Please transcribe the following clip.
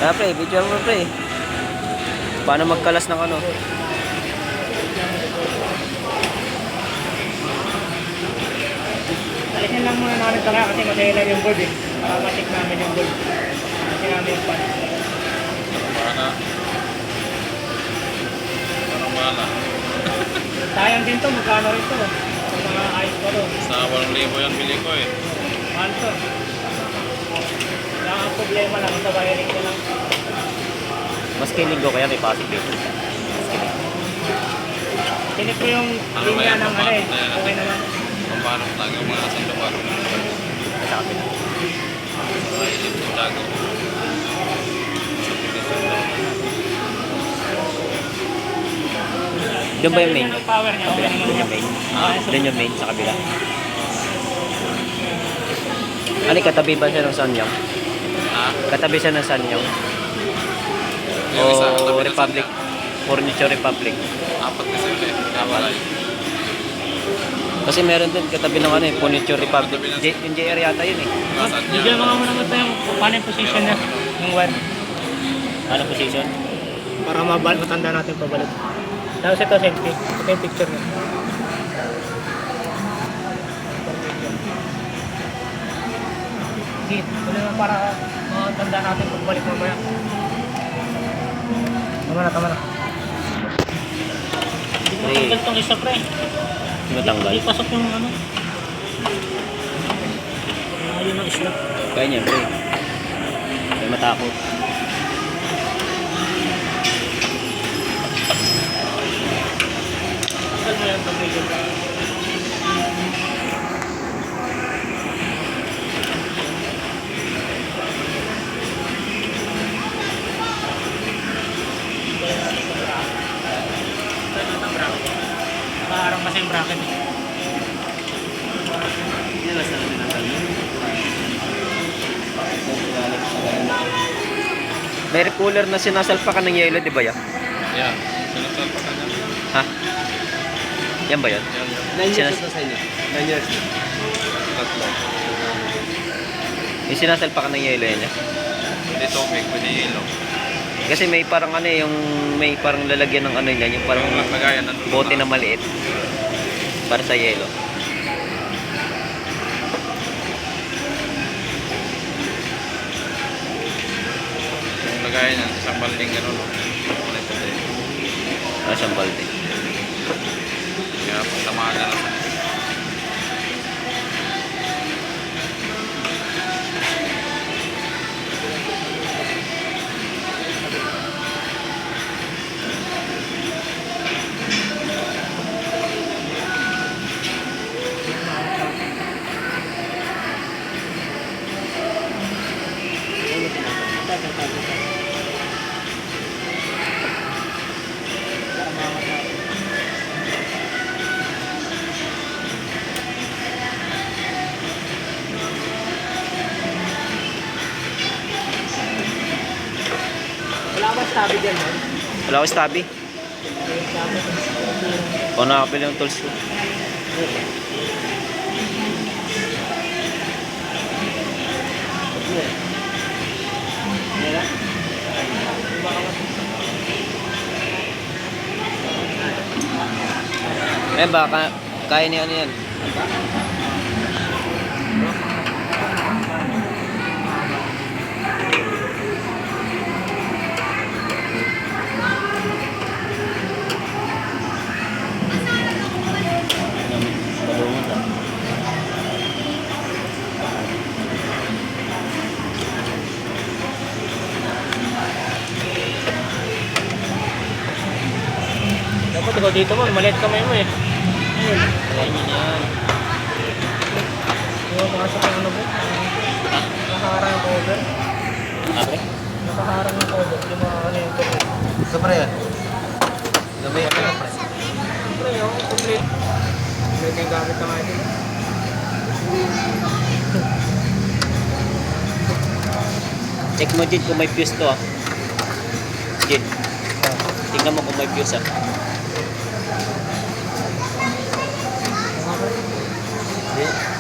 Kaya pre, video mo pre. Paano magkalas ng ano? Alisin lang muna namin talaga kasi madahilan yung board eh. Para matik namin yung board. Kasi namin yung pan. Parang bala. Sayang din to, magkano rin to. Sa mga ayos ko to. Sa 8,000 yan bili ko eh. Mahal to. Kaya ang problema lang sa wiring ko lang. Mas kilig ko kaya may pasig dito. Tinip ko yung Ano ba linya yan? ng ano eh. Paano? Okay naman. Pambanok lang yung mga sandupar. Sa kapila. Ay, yung dago. Doon ba yung main? Yung power niya, okay Kabila. naman Doon niya. yung main. Ah, Doon yung main sa kabila. Ano katabi ba siya ng Sanyang? Ha? Katabi siya ng Sanyang? Yung isa, O katabi ng Republic? Furniture Republic? Apat kasi ulit. Kamalay. Kasi meron din katabi ng ano eh, Furniture Republic. Yung JR yata yun eh. Nasaan niya? Bigyan mga muna tayo kung paano yung position niya. Yung one. Ano position? Para matanda natin pabalik. Tapos ito selfie. Ito yung picture niya. Sige, wala naman para matanda natin pagbalik mamaya. Tama na. Hindi Pre. ko tanggal tong isa pre. Hindi matanggal. Hindi pasok yung ano. Ayun ang slot. Kaya niya, pre. Kaya matakot. Tanggal mo yung pag-video. Nakaharang kasi yung bracket eh. May cooler na sinasalpakan ng yelo, di ba yan? Yan. Sinasal pa ka na. Ha? Yan ba yan? Yan. Sinas sa inyo. 9 years na. Tatlo. yung sinasalpakan ng yelo yan. Pwede tubig, pwede ilaw. Kasi may parang ano yung may parang lalagyan ng ano yan, yung parang Yung lagayan ng bote na maliit para sa yelo. Yung lagayan yan, isang balding gano'n. Ulit ito din. Siyang balde. Kaya pag tamaan na lang. Wala ba sabi dyan man? Wala ko stabby. O nakapili ng tools ko. Eh baka kaya ni ano yan. Dapat ikaw dito mo, maliit kamay mo eh. Ayun. Kaya niya yan. Yung makasok yung ano po. Ha? Nakaharang yung cover. Abre? Nakaharang yung cover. Yung mga ano yung cover. Ito pre yan. Gamay ka na pre. Siyempre yung complete. Complete yung gamit na ngayon. Check mo Jid kung may fuse to ah. Jid. Tingnan mo kung may fuse ah. Mga pre. Jid.